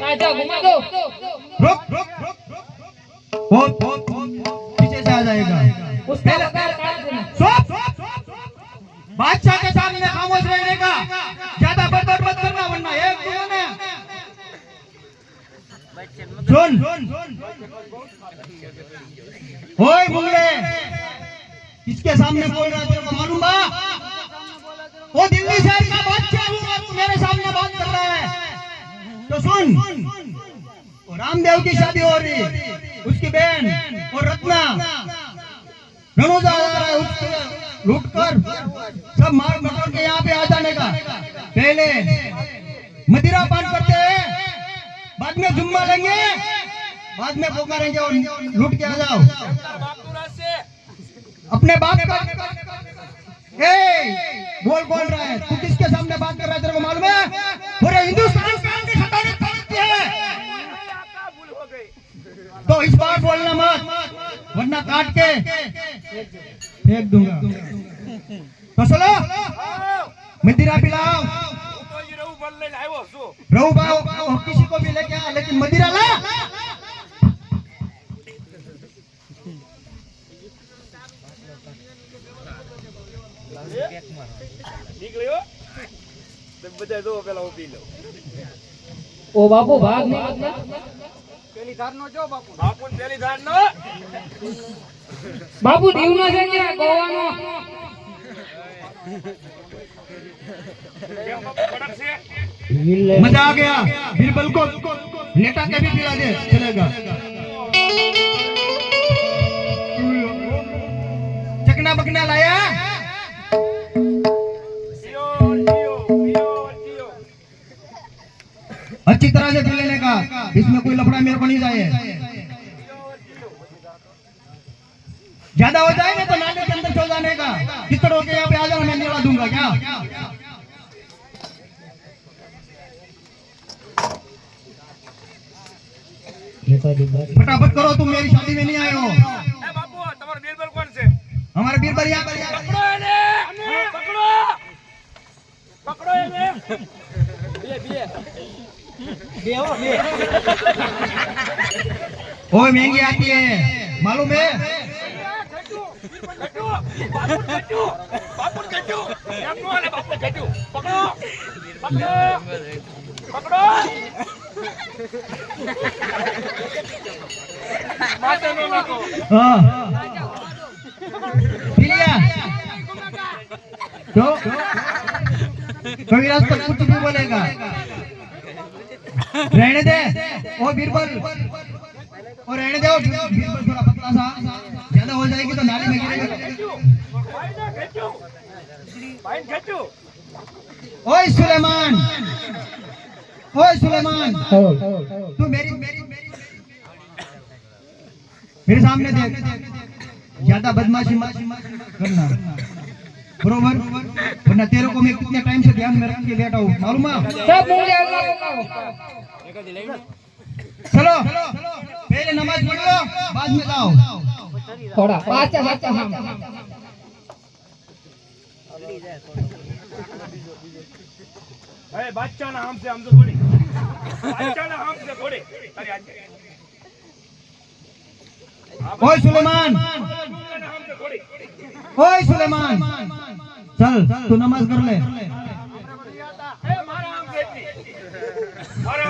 ताजा घुमा दो। रुक वो पीछे से आ जाएगा। उसका वकार काट देना। चुप। बादशाह के सामने खामोश रहने का, ज्यादा बड़बड़ मत करना वरना एक दूंगा ना। सुन ओए मुंगले, किसके सामने बोल रहा है तेरे को मालूम बा? वो दिल्ली शहर का बादशाह हूँ और तू मेरे सामने बात कर रहा है। तो सुन, वो रामदेव की शादी हो रही, उसकी बहन और रत्ना रनोजा आ रहा है, उसके लूट कर सब मार मटोर के यहाँ पे आ जाने का। पहले मदिरा पान करते हैं, बाद में जुम्मा लेंगे, बाद में पुकारेंगे और लूट के आ जाओ अपने बाप का। बोल कौन रहा है? तू किसके सामने बात कर रहा है? तेरे को मालूम है पूरे हिंदुस्तान का है, तो इस बार बोलना मत वरना काट के फेंक दूंगा। तो चलो मदिरा पिलाओ। रहू बाओ किसी को भी लेके आ, लेकिन मदिरा ला। ओ बापू भाग नहीं लगता। પેલી ધાર નો જો બાપુ. બાપુ પેલી ધાર નો. बापू દીવનો છે કે ગોવાનો? मजा आ गया। बीरबल को लेटा के भी पिला दे, चलेगा। चकना बकना लाया? अच्छी तरह से पी लेने का, इसमें कोई लफड़ा मेरे को नहीं जाए। ज्यादा हो जाएगा तो नाले के अंदर चल जाने का। कितने हो के यहाँ पे आ जाओ, मैं निकला दूंगा क्या? फटाफट करो, तुम मेरी शादी में नहीं आए हो। બાપુ તમારો બીરબલ કોણ છે? हमारा बीरबल यहाँ पर પકડો એને. પકડો. પકડો એને. બે ओए महंगी आती है, मालूम है? हाँ लिया तो कविराज तो कुछ भी बोलेगा, रहने दे। ओ बीरबल और रहने दो, बीरबल थोड़ा पतला सा, ज्यादा हो जाएगी तो नाली में गिरेगा। ओए सुलेमान, ओए सुलेमान, तू मेरे सामने देख, ज्यादा बदमाशी मत करना, बरोबर? वरना तेरे को मैं कितने टाइम से ध्यान में रख के लेटा हूँ, मालूम है? सब मुंगले अल्लाह को। चलो पहले नमाज पढ़ लो, बाद में जाओ। थोड़ा पाचा पाचा हम। ए बच्चा ना हमसे हम तो थोड़ी. बच्चा ना हमसे थोड़ी. अरे आज. ओए सुलेमान, ओए सुलेमान, चल तू नमाज कर ले। ए मारा हम से. मारा.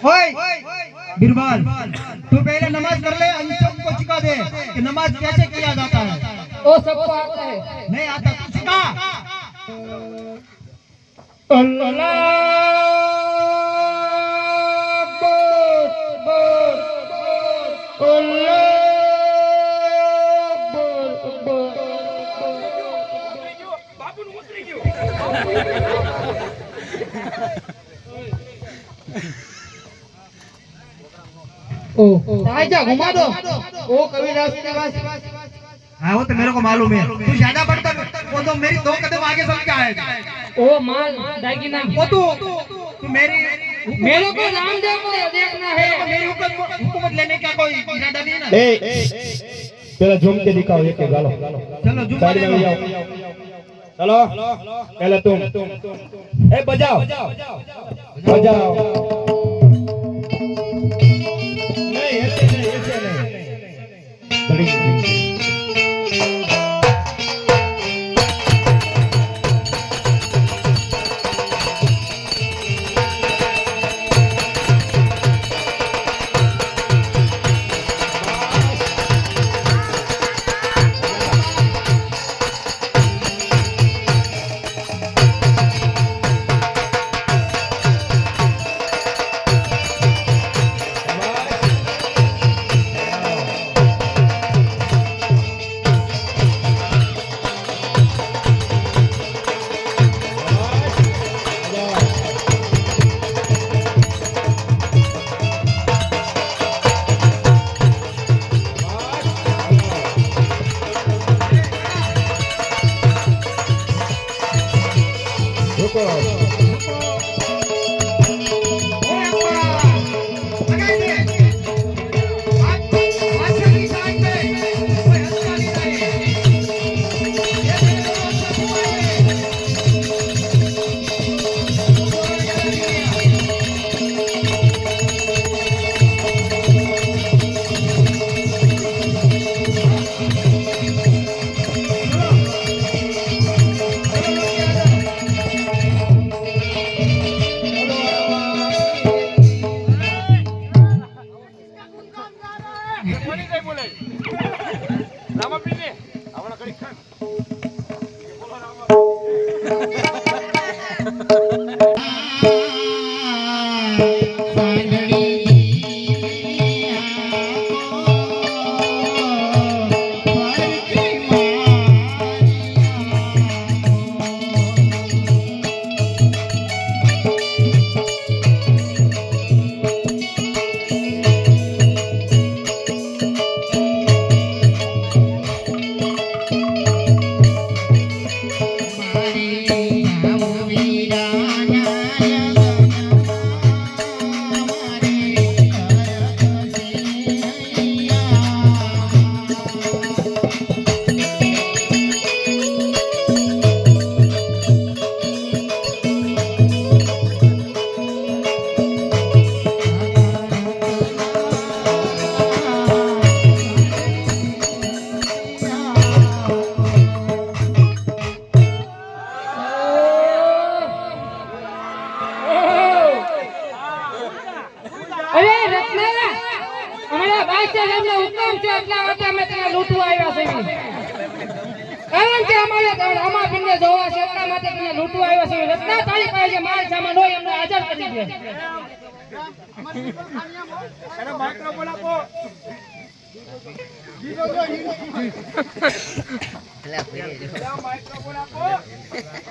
ओए बीरबल, तू पहले नमाज कर ले, अंशम को सिखा दे कि नमाज कैसे किया जाता है। वो सबको आता है। नहीं आता तो सिखा। अल्लाह बापू उतरी गयो. ओ ताजा घुमा दो। ओ कविराज के पास। हाँ वो तो मेरे को मालूम है, तू ज्यादा बढ़ता वो तो मेरी 2 कदम आगे चल के आएगा। ओ माल दागिना। वो तू मेरी मेरे को रामदेव को देखना है। मेरी हुकूमत लेने का कोई इरादा नहीं है ना। पहला झूम के दिखाओ, ये के गालो चलो जुम्मा ले लो। चलो पहले तुम ए बजाओ बजाओ नहीं ऐसे नहीं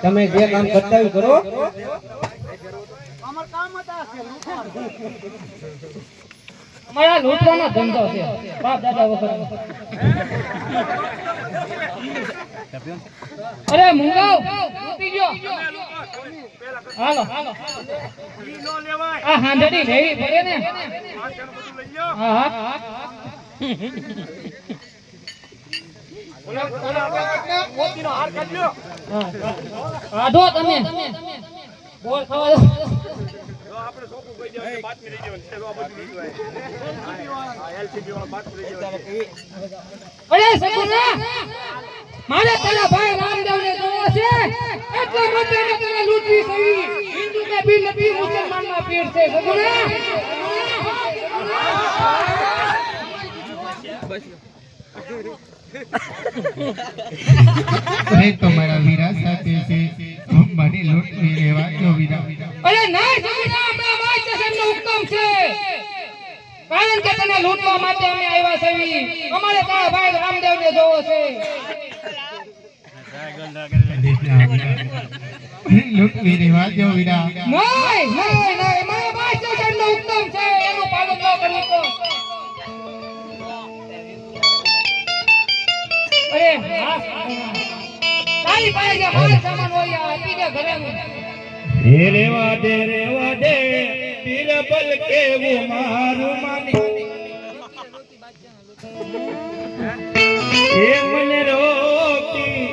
તમે જે કામ કરતા હોય કરો અમારા લૂંટવાનો ધંધો છે બાપ દાદા વખત અરે મુંગાવ લૂંટી ગયો હાલો હાલો આ હાંડડી લેવી પડે ને હા હા આધો તમે બોલ ખાવા દો આપણે સોપું કહી દેવાનું બાતમી રહી જવાની છે આ બધું લીધું આ એલસીબી વાળા બાતમી રહી જવાની અરે સગુના મારે તારા ભાઈ રામદેવ ને જોવો છે એટલા માટે મેં તને લૂંટવી કરી હિન્દુ કે બી નબી મુસલમાન માં પીર છે સગુના अरे तुम्हारा वीरा साथे से મને લૂંટ લે લેવા દો વીરા અરે ના સગુના આપણા માય સ્ટેશનનો હુકમ છે કારણ કે તને લૂંટવા માટે અમે આવ્યા છીએ અમારે તારા ભાઈ રામદેવ ને જોવો છે લૂંટ લે લેવા દો વીરા નહીં નહીં નહીં મારા માય સ્ટેશનનો હુકમ છે એનું પાલન ન કરવું તો અરે તારી પાસે જે માલ સામાન હોય આ આપી દે ઘરે રેવા દે બીરબલ કેવું મારું માની એ મને રોકી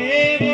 અરે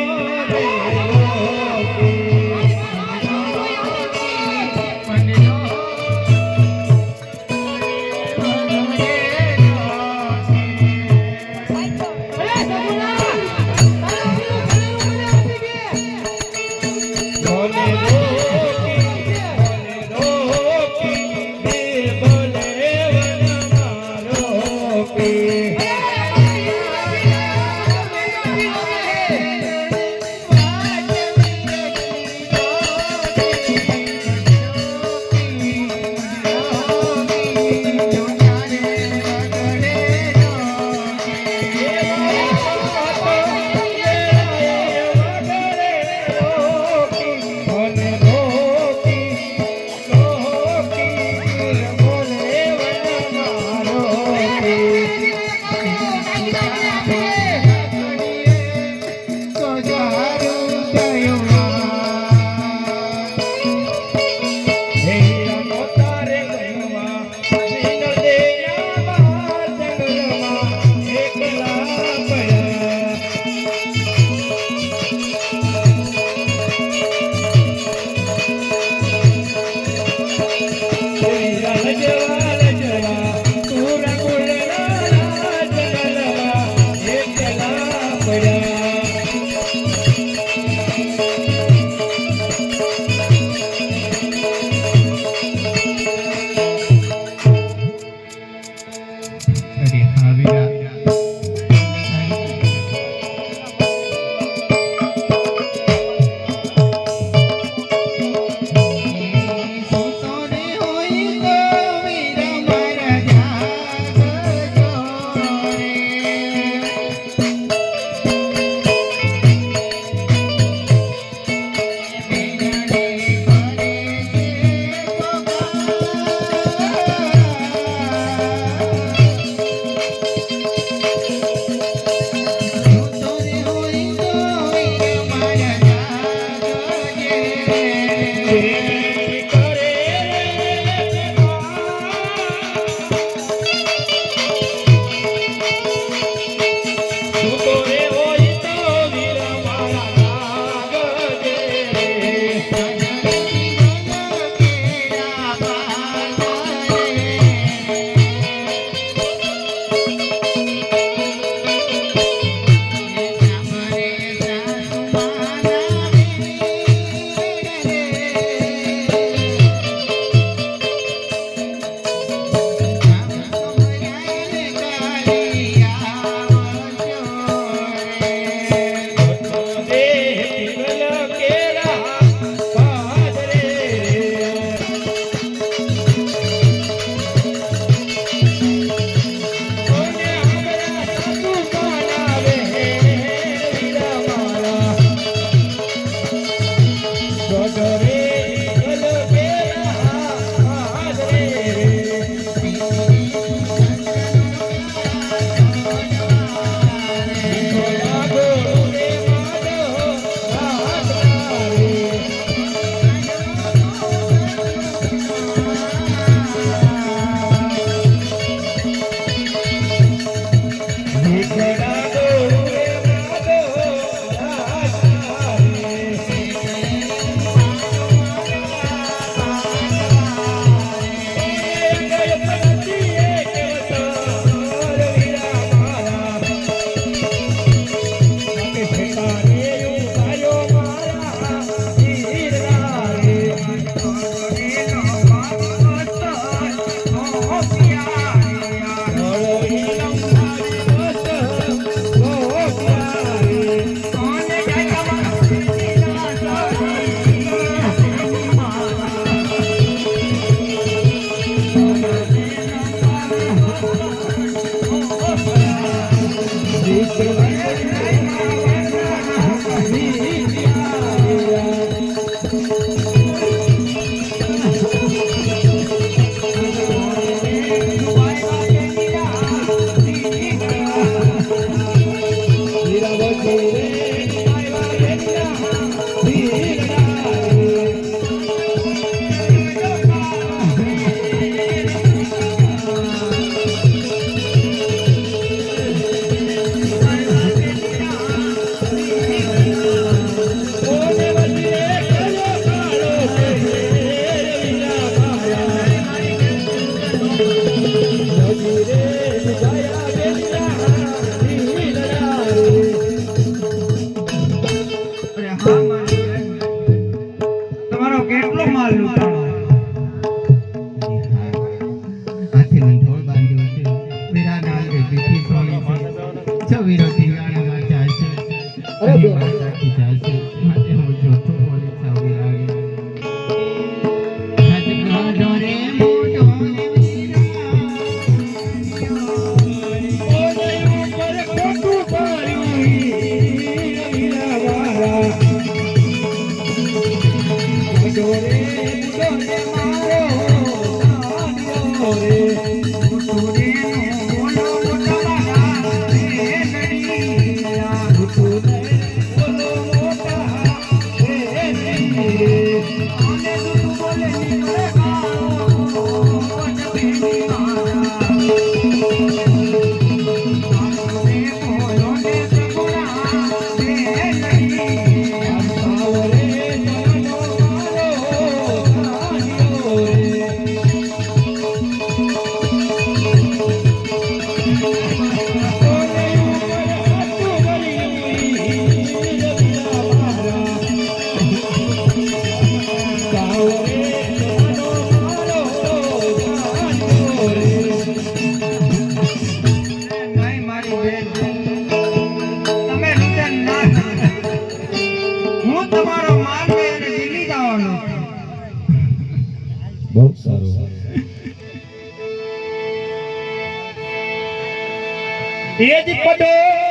છે માટે હું જોતો બોલી સાવી લાગે રાજગાડો રે મોટો ને બહુ સારું તેજ પડો